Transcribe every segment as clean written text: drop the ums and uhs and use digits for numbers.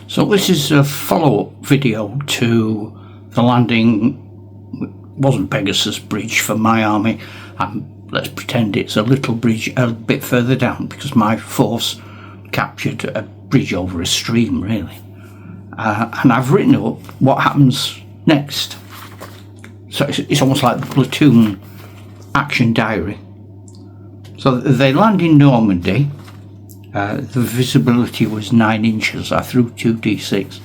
So this is a follow-up video to the landing. Wasn't Pegasus Bridge for my army. Let's pretend it's a little bridge a bit further down, because my force captured a bridge over a stream, really. And I've written up what happens next. So it's almost like the Platoon action diary. So they land in Normandy. The visibility was 9 inches. I threw 2d6.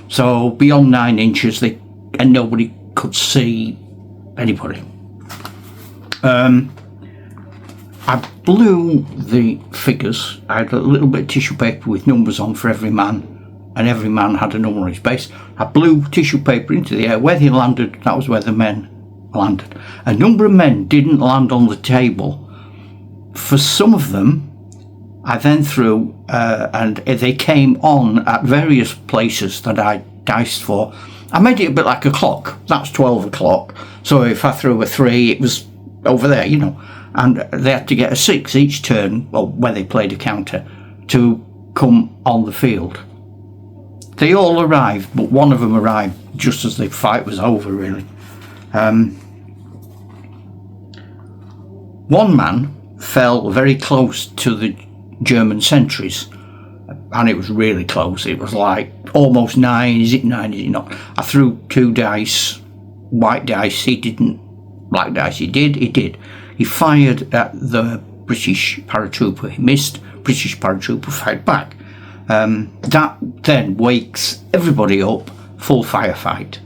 So beyond 9 inches, and nobody could see anybody. I blew the figures. I had a little bit of tissue paper with numbers on for every man, and every man had a number on his base. I blew tissue paper into the air. Where they landed, that was where the men landed. A number of men didn't land on the table. For some of them, I then threw, and they came on at various places that I diced for. I made it a bit like a clock. That's 12 o'clock. So if I threw a 3, it was over there, you know. And they had to get a 6 each turn, well, when they played a counter, to come on the field. They all arrived, but one of them arrived just as the fight was over, really. One man fell very close to the German sentries, and it was really close. It was like almost 9. Is it 9? Is it not? I threw 2 dice, white dice. He didn't. Black dice. He did. He fired at the British paratrooper. He missed. British paratrooper fired back. That then wakes everybody up. Full firefight.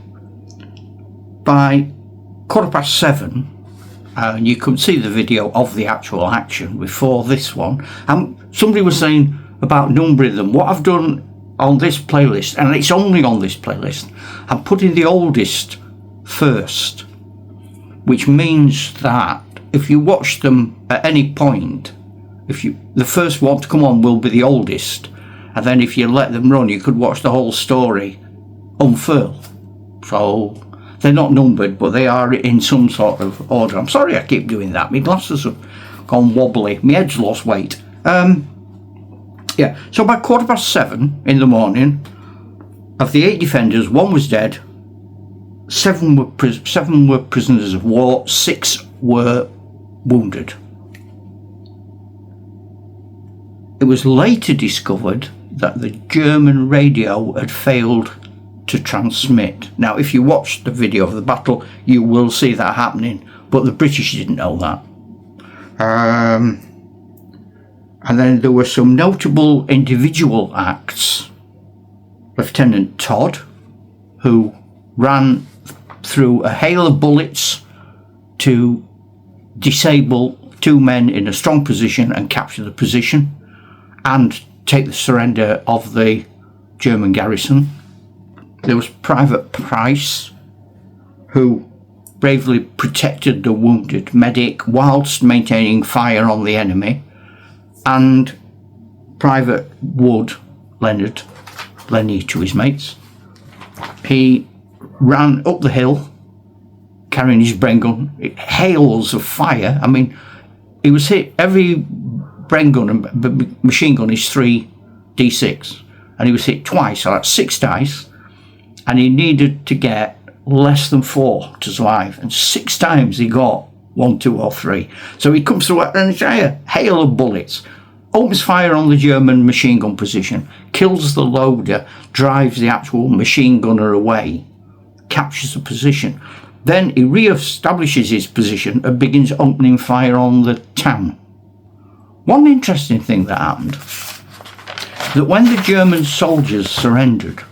By 7:15. And you can see the video of the actual action before this one. And somebody was saying about numbering them. What I've done on this playlist, and it's only on this playlist, I'm putting the oldest first, which means that if you watch them at any point, the first one to come on will be the oldest, and then if you let them run, you could watch the whole story unfurl. So they're not numbered, but they are in some sort of order. I'm sorry I keep doing that. My glasses have gone wobbly. My head's lost weight. Yeah, so by 7:15 in the morning, of the 8 defenders, 1 was dead, 7 were prisoners of war, 6 were wounded. It was later discovered that the German radio had failed to transmit. Now, if you watch the video of the battle, you will see that happening, but the British didn't know that. And then there were some notable individual acts. Lieutenant Todd, who ran through a hail of bullets to disable 2 men in a strong position and capture the position and take the surrender of the German garrison. There was Private Price, who bravely protected the wounded medic whilst maintaining fire on the enemy. And Private Wood, Lenny to his mates, he ran up the hill carrying his Bren gun. Hails of fire. I mean, he was hit. Every Bren gun and machine gun is 3d6, and he was hit twice, so that's 6 dice. And he needed to get less than 4 to survive. And 6 times he got 1, 2 or 3. So he comes through an entire hail of bullets, opens fire on the German machine gun position, kills the loader, drives the actual machine gunner away, captures the position. Then he re-establishes his position and begins opening fire on the town. One interesting thing that happened, that when the German soldiers surrendered,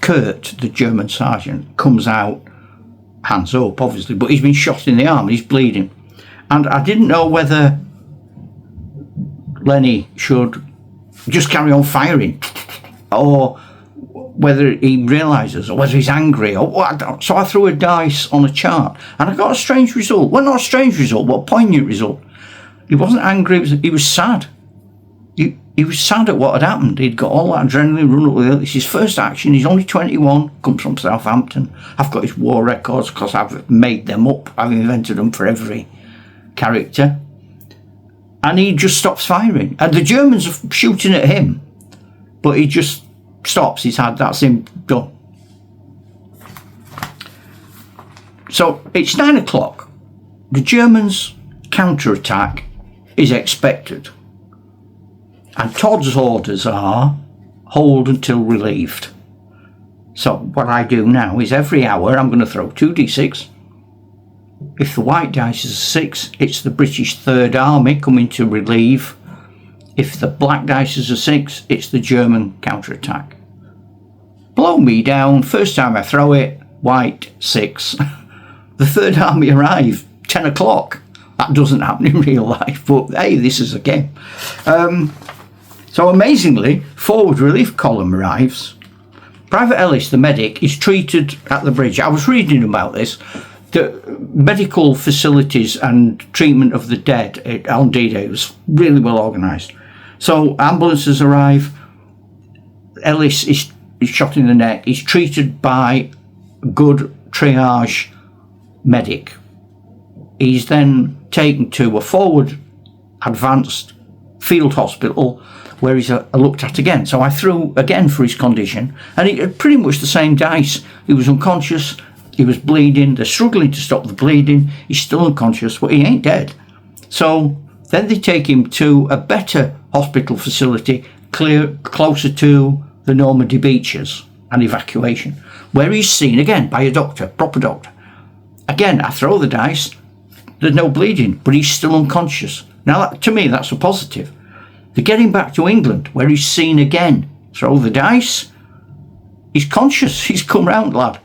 Kurt, the German sergeant, comes out, hands up obviously, but he's been shot in the arm, he's bleeding. And I didn't know whether Lenny should just carry on firing, or whether he realises, or whether he's angry, or what. So I threw a dice on a chart, and I got a strange result. Well, not a strange result, but a poignant result. He wasn't angry, he was sad. He was sad at what had happened. He'd got all that adrenaline run up with it. It's his first action. He's only 21, comes from Southampton. I've got his war records because I've made them up. I've invented them for every character. And he just stops firing. And the Germans are shooting at him, but he just stops. That's him done. So it's 9 o'clock. The Germans' counterattack is expected. And Todd's orders are hold until relieved. So what I do now is every hour I'm going to throw 2d6. If the white dice is a 6, it's the British Third Army coming to relieve. If the black dice is a 6, it's the German counterattack. Blow me down. First time I throw it, white 6. The Third Army arrive 10 o'clock. That doesn't happen in real life, but hey, this is a game. So amazingly, forward relief column arrives. Private Ellis, the medic, is treated at the bridge. I was reading about this. The medical facilities and treatment of the dead on D-Day was really well organised. So ambulances arrive. Ellis is shot in the neck. He's treated by good triage medic. He's then taken to a forward advanced field hospital where he's looked at again. So I threw again for his condition, and he had pretty much the same dice. He was unconscious, he was bleeding, they're struggling to stop the bleeding, he's still unconscious, but he ain't dead. So then they take him to a better hospital facility closer to the Normandy beaches and evacuation, where he's seen again by a doctor, proper doctor. Again, I throw the dice, there's no bleeding, but he's still unconscious. Now, to me, that's a positive. They get him back to England, where he's seen again. Throw the dice, he's conscious, he's come round, lad.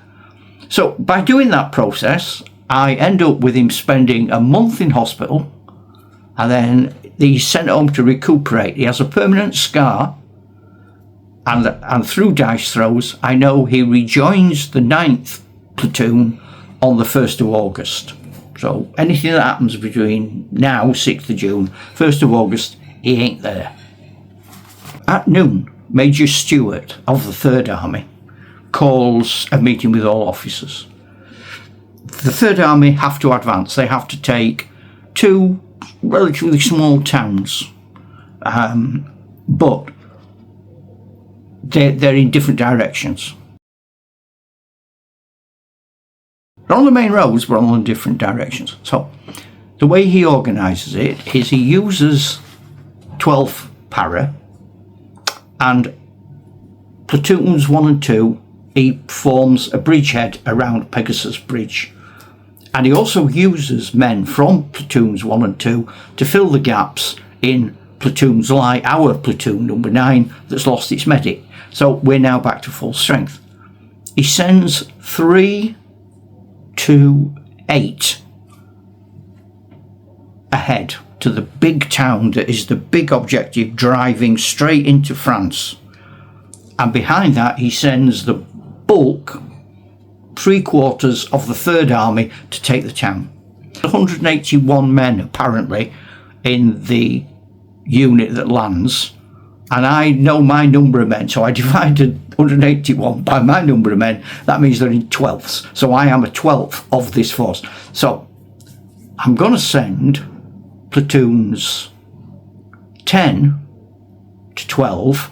So by doing that process, I end up with him spending a month in hospital, and then he's sent home to recuperate. He has a permanent scar, and through dice throws, I know he rejoins the 9th platoon on the 1st of August. So anything that happens between now, 6th of June, 1st of August, he ain't there. At noon, Major Stewart of the Third Army calls a meeting with all officers. The Third Army have to advance. They have to take 2 relatively small towns, but they're in different directions. They're on the main roads, but on different directions. So the way he organises it is he uses 12th para, and platoons 1 and 2, he forms a bridgehead around Pegasus Bridge, and he also uses men from platoons 1 and 2 to fill the gaps in platoons like our platoon number 9 that's lost its medic. So we're now back to full strength. He sends 3 to 8 ahead to the big town that is the big objective, driving straight into France. And behind that he sends the bulk, 3/4 of the Third Army, to take the town. 181 men apparently in the unit that lands, and I know my number of men, so I divided 181 by my number of men. That means they're in 12ths, so I am a 12th of this force. So I'm going to send platoons 10 to 12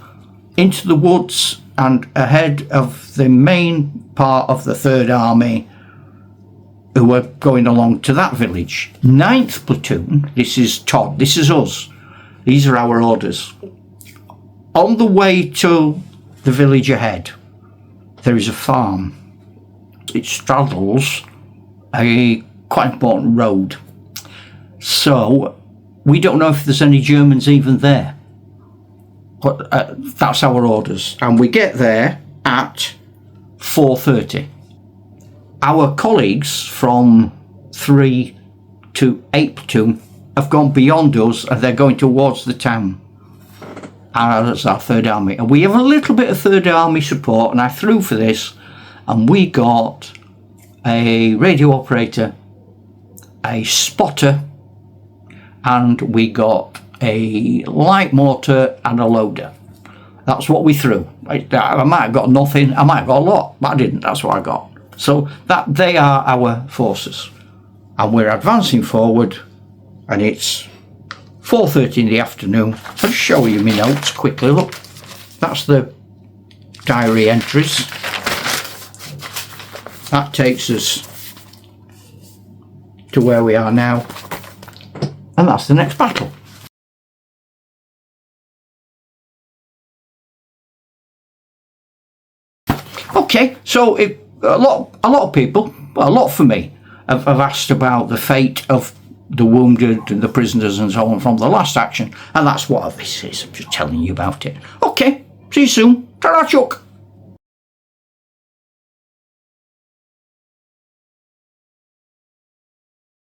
into the woods and ahead of the main part of the Third Army who are going along to that village. 9th platoon, this is Todd, this is us, these are our orders. On the way to the village ahead, there is a farm. It straddles a quite important road. So we don't know if there's any Germans even there. But that's our orders. And we get there at 4:30. Our colleagues from 3 to 8 platoon have gone beyond us and they're going towards the town. And that's our Third Army. And we have a little bit of Third Army support, and I threw for this, and we got a radio operator, a spotter, and we got a light mortar and a loader. That's what we threw. I might have got nothing, I might have got a lot, but I didn't. That's what I got. So that they are our forces, and we're advancing forward, and it's 4:30 in the afternoon. I'll just show you my notes quickly. Look, that's the diary entries. That takes us to where we are now, and that's the next battle. Okay, so a lot of people, well, a lot for me, have asked about the fate of the wounded and the prisoners and so on from the last action, and that's what this is. I'm just telling you about it. Okay, see you soon. Ta-ra, Chuck.